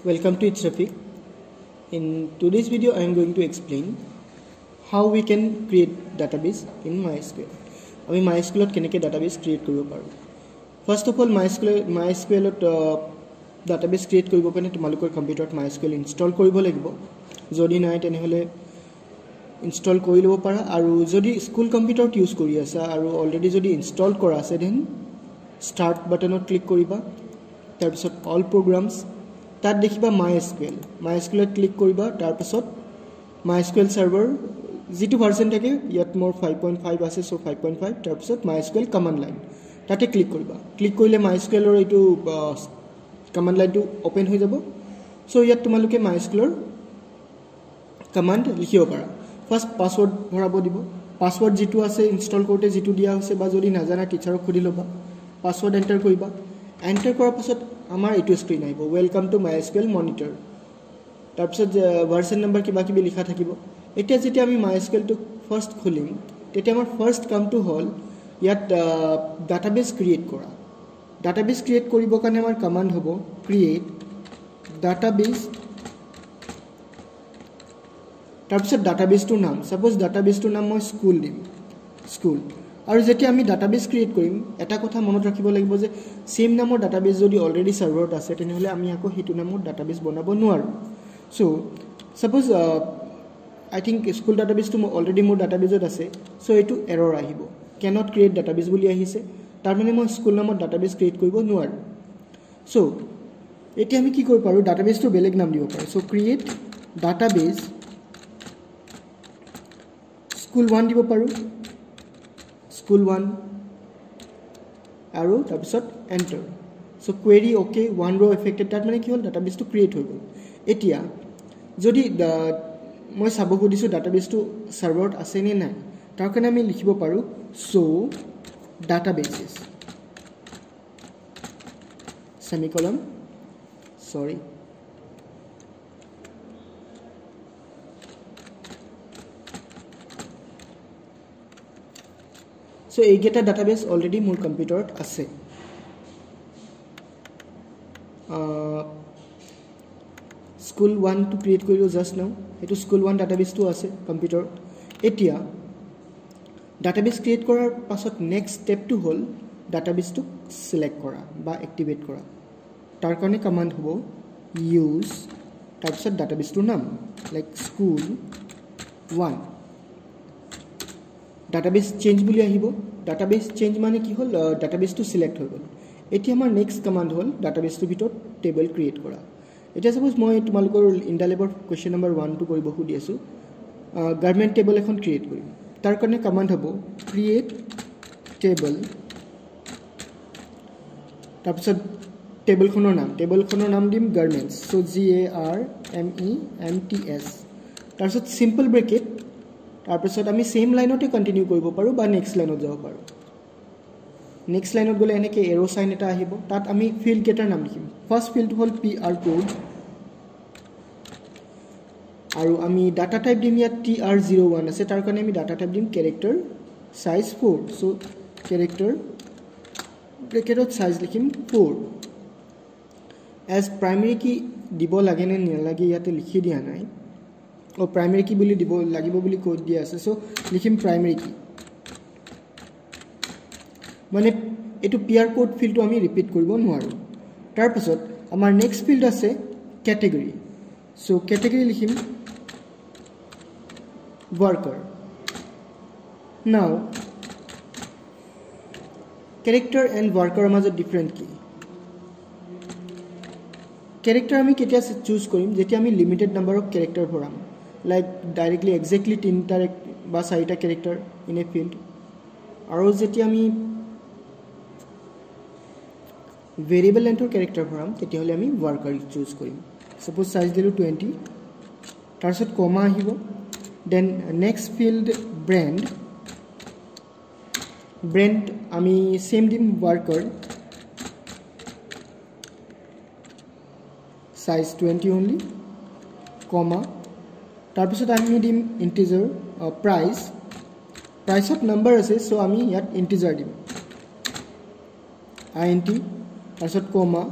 Welcome to It's Rafiq. In today's video, I am going to explain how we can create database in MySQL. We MySQL keneke database create koribo paru. First of all, MySQL database create koribo kane tumalukor computer MySQL install koribo lagibo. Jodi nai tenehole install kori lobo para aru jodi school computer use kori asa aru already jodi install kora ase then start button click koriba. Tar pisot all programs তাত দেখিবা MySQL click কৰিবা তাৰ পিছত MySQL সাৰ্ভাৰ যেটো ভাৰ্সন থাকে ইয়াত মোৰ 5.5 আছে সো 5.5 তাৰ পিছত MySQL কমান্ড লাইন তাতে ক্লিক কৰিবা ক্লিক কৰিলে MySQL ৰ এটো কমান্ড লাইনটো ওপেন হৈ যাব সো ইয়াত তোমালোকে MySQL ৰ কমান্ড লিখিব পাৰা ফাৰ্স্ট পাসওয়াৰ্ড ভৰাব দিব পাসওয়াৰ্ড যেটো আছে ইনষ্টল কৰোতে যেটো দিয়া হৈছে বা যদি নাজানা টিচাৰক খুদি লবা পাসওয়াৰ্ড এন্টাৰ কৰিবা এন্টাৰ কৰাৰ পিছত আমাৰ এটো স্ক্ৰিন আইব ওয়েলকাম টু MySQL মনিটৰ তাৰ পিছত ভাৰ্সন নম্বৰ কিবা কিবি লিখা থাকিব এতিয়া যেতিয়া আমি MySQL টো ফাৰ্স্ট খুলিম তেতিয়া আমাৰ ফাৰ্স্ট কামটো হল ইয়াত ডাটাবেস ক্ৰিয়েট কৰা ডাটাবেস ক্ৰিয়েট কৰিবৰ কাৰণে আমাৰ কমান্ড হ'ব ক্ৰিয়েট ডাটাবেস তাৰ পিছত ডাটাবেসটোৰ নাম সাপোজ ডাটাবেসটোৰ নাম মই স্কুল দিম স্কুল আৰু যেতিয়া আমি ডাটাবেস ক্ৰিয়েট কৰিম এটা কথা মনত ৰাখিব লাগিব যে সেম নামৰ ডাটাবেস যদি অলৰেডি সাৰ্ভাৰত আছে তেনেহলে আমি আকৌ হেতু নামৰ ডাটাবেস বনাব নোৱাৰো সো সাপোজ আই থিংক স্কুল ডাটাবেসটো অলৰেডি মোৰ ডাটাবেসত আছে সো এটো এৰৰ আহিব cannot create database বুলি আহিছে তাৰ মানে মই স্কুল নামৰ ডাটাবেস ক্ৰিয়েট কৰিব নোৱাৰো সো এতিয়া আমি কি কৰিব পাৰো ডাটাবেসটো বেলেগ নাম দিব পাৰো সো ক্ৰিয়েট ডাটাবেস স্কুল 1 দিব পাৰো স্কুল 1 আৰু তাৰ পিছত enter so query okay one row affected তাত মানে কি হল ডাটাবেসটো ক্ৰিয়েট হৈ গল এতিয়া যদি মই চাব খুদিছো ডাটাবেসটো সাৰ্ভাৰত আছে নে নাই তাৰ কাৰণে আমি লিখিব পাৰো so databases semicolon sorry so এইগেটা ডাটাবেস অলৰেডি মোৰ কম্পিউটাৰত আছে স্কুল 1 টু ক্ৰিয়েট কৰিলো জাস্ট নাও এটো স্কুল 1 ডাটাবেসটো আছে কম্পিউটাৰত এতিয়া ডাটাবেস ক্ৰিয়েট কৰাৰ পাছত নেক্সট স্টেপটো হল ডাটাবেসটো সিলেক্ট কৰা বা এক্টিভেট কৰা তাৰ কাৰণে কমান্ড হ'ব ইউজ তাৰ পিছত ডাটাবেসটোৰ নাম লাইক স্কুল 1 database change বুলি আহিব database change মানে কি হল database টো সিলেক্ট হৈ গল এতিয়া আমাৰ নেক্সট কমান্ড হল database টো ভিতৰত টেবল ক্ৰিয়েট কৰা এতিয়া সাপোজ মই তোমালোকৰ ইনডালেবৰ কোৱেশ্চন নম্বৰ 1 টো কৰিব খুদি আছো গাৰ্মেন্ট টেবল এখন ক্ৰিয়েট কৰিম তাৰ কাৰণে কমান্ড হ'ব ক্ৰিয়েট টেবল তাৰ পিছত টেবলখনৰ নাম দিম গাৰ্মেন্টস সো GARMENTS তাৰ পিছত সিম্পল ব্ৰেকেট তাৰ পিছত আমি সেম লাইনতে কন্টিনিউ কৰিব পাৰো বা নেক্সট লাইনত যাব পাৰো নেক্সট লাইনত গলে এনেকে এৰো সাইন এটা আহিব তাত আমি ফিল্ড কেটাৰ নাম লিখিম ফাৰ্স্ট ফিল্ড হল PR কোড আৰু আমি ডাটা টাইপ দিম ইয়াত TR01 আছে তাৰ কাৰণে আমি ডাটা টাইপ দিম character size 4 so character ব্ৰেকেটত size লিখিম 4 এজ প্ৰাইমাৰী কি দিব লাগে নে নালাগে ইয়াতে লিখি দিয়া নাই ও प्राइमरी की বুলি দিব লাগিব বুলি কোড দিয়া আছে সো লিখিম प्राइमरी की মানে এটো PR কোড ফিল্ডটো আমি ৰিপিট কৰিব নোৱাৰো তাৰ পিছত আমাৰ নেক্সট ফিল্ড আছে ক্যাটেগৰি সো ক্যাটেগৰি লিখিম worker now character and worker মাজত ডিফাৰেন্ট কি character আমি কেতিয়া চুজ কৰিম যেতিয়া আমি লিমিটেড নাম্বাৰ অফ character ভৰাম like directly exactly 3টা বা 4টা ক্যাৰেক্টাৰ ইন এ ফিল্ড আৰু যেতিয়া আমি ভেৰিয়েবল লেন্থৰ ক্যাৰেক্টাৰ ভৰাম তেতিয়া হলে আমি ওয়াৰ্কাৰ চুজ কৰিম সাপোজ সাইজ দিলো 20 তাৰছত কমা আহিব দেন নেক্সট ফিল্ড ব্ৰ্যান্ড আমি সেম দিম ওয়াৰ্কাৰ সাইজ 20 only কমা তাৰ পিছত আমি দিম ইন্টিজাৰ প্ৰাইসত নম্বৰ আছে সো আমি ইয়াত ইন্টিজাৰ দিম int তাৰছত comma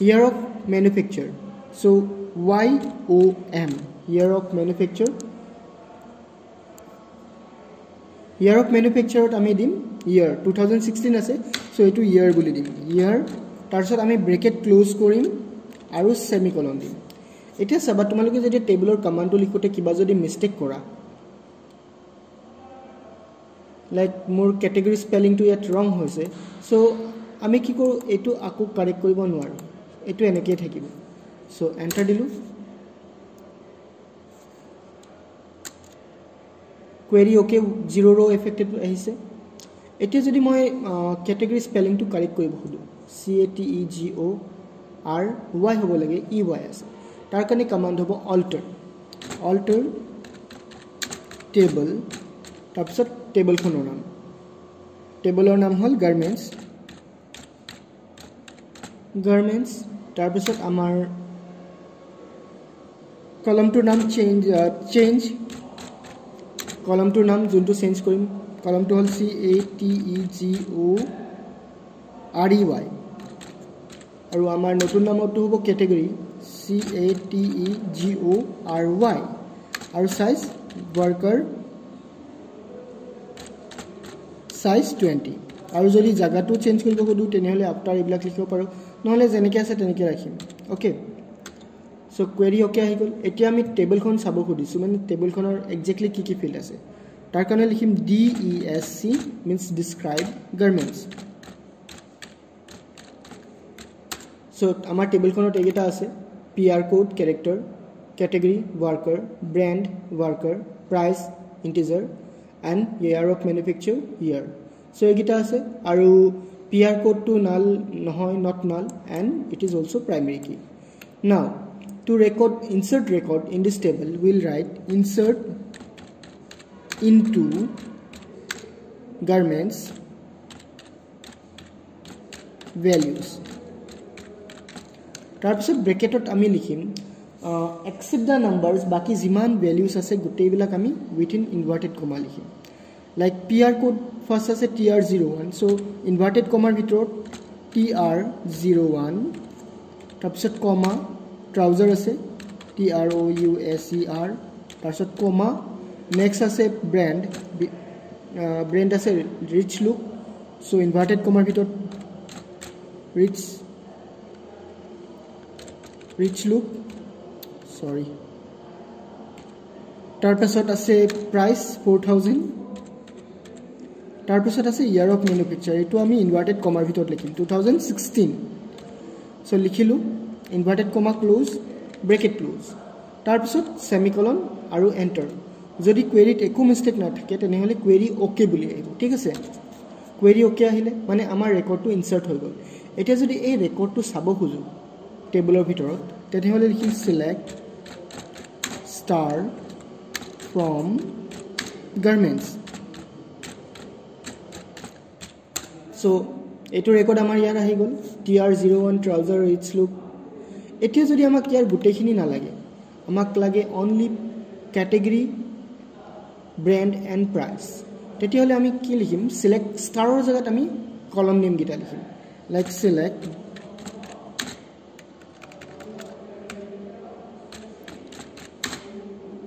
year of manufacture So YOM, year of manufacture. Year of manufacture আমি দিম year 2016 আছে, so এটো year বুলি দিম year, তাৰছত আমি ব্ৰেকেট ক্লোজ কৰিম আৰু সেমিকলন দিম। এতিয়া চাবা তোমালোকে যদি টেবুলৰ কমান্ডটো লিখোতে কিবা যদি মিস্টেক কৰা, লাইক মোৰ ক্যাটেগৰি স্পেলিংটো ইয়াত ৰং হৈছে, সো আমি কি কৰো এটো আকো কাৰেক্ট কৰিব নোৱাৰো, এটো এনেকৈ থাকিব। সো এন্টাৰ দিলু, query okay, 0 row affected আহিছে। এতিয়া যদি মই ক্যাটেগৰি স্পেলিংটো কাৰেক্ট কৰিব খুদু, CATEGORY হ'ব লাগে, EY আছে, তাৰ কাৰণে কমান্ড হ'ব alter table, তাৰপিছত টেবলখনৰ নাম, টেবলৰ নাম হ'ল গাৰ্মেন্টস, তাৰপিছত আমাৰ কলমটোৰ নাম চেঞ্জ, কলমটোৰ নাম যোনটো চেঞ্জ কৰিম, কলমটো হ'ল CATEGORY, আৰু আমাৰ নতুন নামটো হ'ব ক্যাটেগৰি CATEGORY, আৰু সাইজ ওয়াৰ্কাৰ সাইজ 20, আৰু যদি জায়গাটো চেঞ্জ কৰিব খুদু তেনেহলে আফটাৰ এইবিলাক লিখিব পাৰো, নহলে যেনেকৈ আছে তেনেকৈ ৰাখিম। ওকে, সো query ওকে আহি গল। এতিয়া আমি টেবলখন চাব খুদিছো, মানে টেবলখনৰ এক্স্যাক্টলি কি কি ফিল্ড আছে, তাৰ কাৰণে লিখিম DESC means describe garments। So আমাৰ টেবলখনত এইটা আছে, PR code character, category worker, brand worker, price integer, and year of manufacture year। So egita ase, aru PR code to null nohoy, not null, and it is also primary key। Now to insert record in this table, we'll write insert into garments values, তাৰপিছত ব্ৰেকেটত আমি লিখিম except the numbers, বাকি যিমান values আছে গোটেইবিলাক আমি within inverted comma লিখিম। Like PR code first আছে TR01, সো ইনভার্টেড কমাৰ ভিতৰত TR01, তাৰপিছত কমা, ট্ৰাউজাৰ আছে TROUSER, তাৰপিছত কমা, নেক্সট আছে ব্ৰেণ্ড আছে ৰিচ লুক, সো ইনভাৰ্টেড কমাৰ ভিতৰত ৰিচ লুক, সৰি, তাৰপিছত আছে প্ৰাইস 4000, তাৰপিছত আছে ইয়াৰ অফ ম্যানুফ্যাকচাৰ, এটো আমি ইনভাৰ্টেড কমাৰ ভিতৰত লিখিম 2016, সো লিখিলো inverted comma close, bracket close, তাৰপিছত সেমিকলন আৰু এন্টাৰ। যদি কোৱেৰিত একো মিস্টেক না থাকে তেনেহলে কোৱেৰি ওকে বুলি আহিব, ঠিক আছে। কোৱেৰি ওকে আহিলে মানে আমাৰ ৰেকৰ্ডটো ইনসাৰ্ট হৈ গল। এতিয়া যদি এই ৰেকৰ্ডটো চাব খুজো টেবুলৰ ভিতৰত, তেনেহলে লিখিম select star from garments। So এটো ৰেকৰ্ড আমাৰ ইয়াত আহি গল, TR01 ট্ৰাউজাৰ ৰিচ লুক। এতিয়া যদি আমাক ইয়াৰ গোটেইখিনি না লাগে, আমাক লাগে অনলি ক্যাটেগৰি, ব্ৰ্যান্ড এন্ড প্ৰাইস, তেতিয়াহলে আমি কি লিখিম, সিলেক্ট স্টাৰৰ জায়গাত আমি কলম নেম গিটা লিখিম, লাইক সিলেক্ট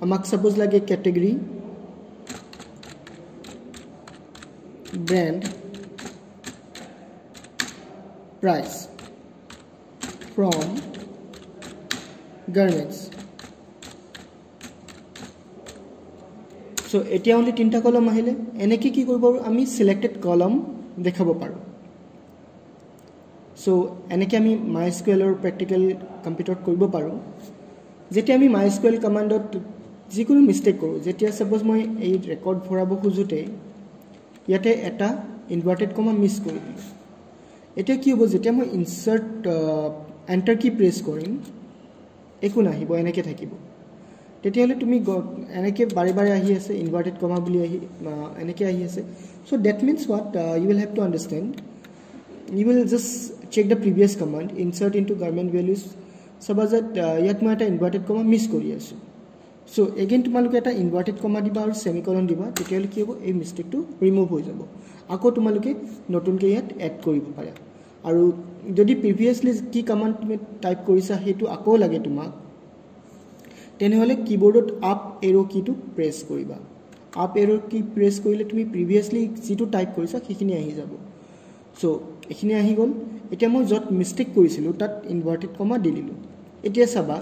আমাক সাপোজ লাগে category, brand, price from garments। So এতিয়া only তিনটা কলম আহিলে, এনেকি কি কৰিব আমি সিলেক্টেড কলম দেখাব পাৰো। সো এনেকি আমি MySQL ৰ প্ৰ্যাকটিক্যাল কম্পিউটাৰত কৰিব পাৰো। যেতিয়া আমি MySQL কমান্ডত যিকোনো মিস্টেক কৰো, যেতিয়া সাপোজ মই এই ৰেকৰ্ড ভৰাব খুজুতে ইয়াতে এটা ইনভাৰ্টেড কমা মিস কৰি দিলো, এটা কি হ'ব, যেতিয়া মই ইনসাৰ্ট এন্টাৰ কি প্ৰেস কৰিম একো নাহিব, এনেকৈ থাকিব। তেতিয়াহলে তুমি এনেকৈ বাৰে বাৰে আহি আছে ইনভাৰ্টেড কমা বুলি আহি এনেকৈ আহি আছে। So that means what you will have to understand, you will just check the previous command insert into garment values, চাবা যে ইয়াত মই এটা ইনভার্টেড কমা মিস কৰি আছো। সো এগেইন তোমালোকে এটা ইনভাৰ্টেড কমা দিবা আৰু সেমিকলন দিবা, তেতিয়াহলে কি হ'ব, এই মিস্টেকটো ৰিমুভ হৈ যাব। আকৌ তোমালোকে নতুনকৈ ইয়াত এড কৰিব পাৰা। আৰু যদি প্ৰিভিয়াছলি কি কমান্ড তুমি টাইপ কৰিছা হেতু আকৌ লাগে তোমাক তেনেহলে কিবোৰ্ডত আপ এৰো কিটো প্ৰেছ কৰিবা আপ এৰো কি প্ৰেছ কৰিলে তুমি প্ৰিভিয়াছলি যেটো টাইপ কৰিছা সেইখিনি আহি যাব সো এখিনি আহি গল এতিয়া মই যত মিস্টেক কৰিছিলো তাত ইনভাৰ্টেড কমা দি দিলো এতিয়া চাবা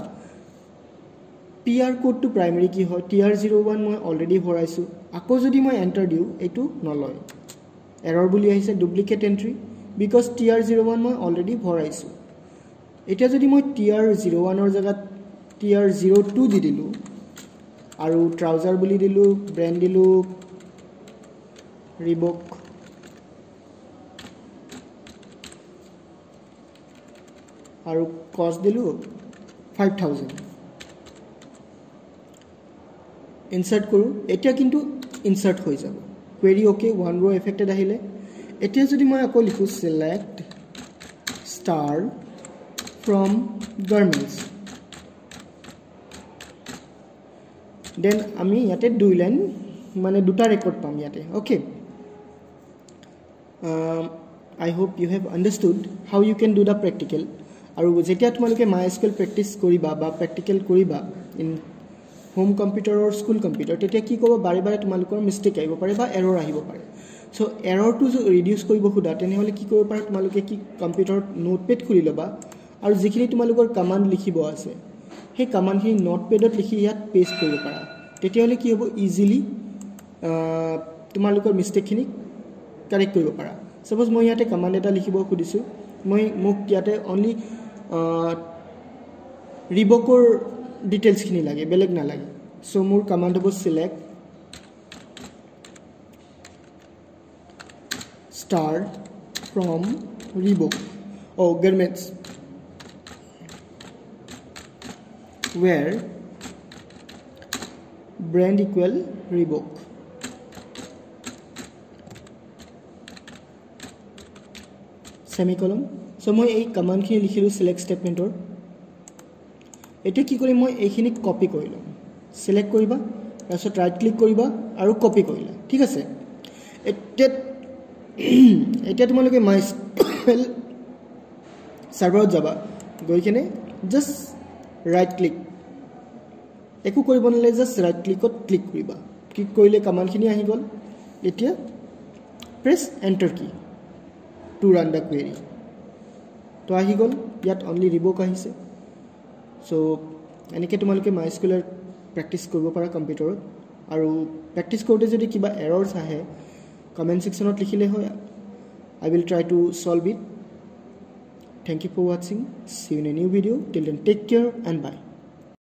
PR কোড টু প্ৰাইমাৰী কি হয় TR01 মই অলৰেডি ভৰাইছো আকৌ যদি মই এন্টাৰ দিও এটো নলয় এৰৰ বুলি আহিছে ডুপ্লিকেট এন্ট্ৰি বিকজ TR01 মই অলৰেডি ভৰাইছো এতিয়া যদি মই TR01 ৰ জাগাত TR02 দি দিলো আৰু ট্ৰাউজাৰ বুলি দিলো ব্ৰ্যান্ড দিলো ৰিবক আৰু কষ্ট দিলো 5000 ইনসাৰ্ট কৰো এতিয়া কিন্তু ইনসার্ট হৈ যাব query okay one row affected আহিলে এতিয়া যদি মই আকৌ লিখো select star from garments then আমি ইয়াতে দুই লাইন মানে দুটা ৰেকৰ্ড পাম ইয়াতে okay I hope you have understood how you can do the practical আৰু যেতিয়া তোমালোকে MySQL প্ৰেক্টিস কৰিবা বা প্ৰেক্টিকেল কৰিবা in home computer or school computer তেতিয়া কি কৰিব বাৰে বাৰে তোমালোকৰ মিস্টেক আহিব পাৰে বা এৰৰ আহিব পাৰে সো এৰৰটো ৰিডিউস কৰিব খুদা তেনেহলে কি কৰিব পাৰে তোমালোকে কি কম্পিউটাৰত নোটপ্যাড খুলি লবা আৰু যিখিনি তোমালোকৰ কমান্ড লিখিব আছে সেই কমান্ডখিনি নোটপ্যাডত লিখি ইয়াত পেস্ট কৰিব পাৰা তেতিয়াহলে কি হ'ব ইজিলি তোমালোকৰ মিস্টেকখিনি কাৰেক্ট কৰিব পাৰা সপোজ মই ইয়াতে কমান্ড এটা লিখিব খুদিছো মই মোক ইয়াতে অনলি ৰিবকৰ ডিটেইলস খিনি লাগে বেলেগ না লাগে সো মোৰ কমান্ড হ'ব select star from Reebok or garments where brand equal Reebok semicolon so মই এই কমান্ড খিনি লিখিলো select statement or এটা কি কৰিম মই এইখিনি কপি কৰিলো সিলেক্ট কৰিবা তাৰপিছত ৰাইট ক্লিক কৰিবা আৰু কপি কৰিলা ঠিক আছে এতিয়া তোমালোকে MySQL সাৰ্ভাৰত যাবা গৈ কিনে জাস্ট ৰাইট ক্লিক একো কৰিব নালাগে জাস্ট ৰাইট ক্লিকত ক্লিক কৰিবা ক্লিক কৰিলে কমান্ডখিনি আহি গল এতিয়া প্ৰেছ এন্টাৰ কি টু ৰান দা কোৱেৰি তো আহি গল ইয়াত অনলি ৰিবক আহিছে সো এনেকে তোমালোকে MySQL প্ৰেক্টিস কৰিব পাৰা কম্পিউটাৰত আৰু প্ৰেক্টিস কৰোতে যদি কিবা এৰৰছ আহে কমেন্ট সেকশনত লিখিলে হয় I will try to solve it. Thank you for watching. See you in a new video. Till then, take care and bye.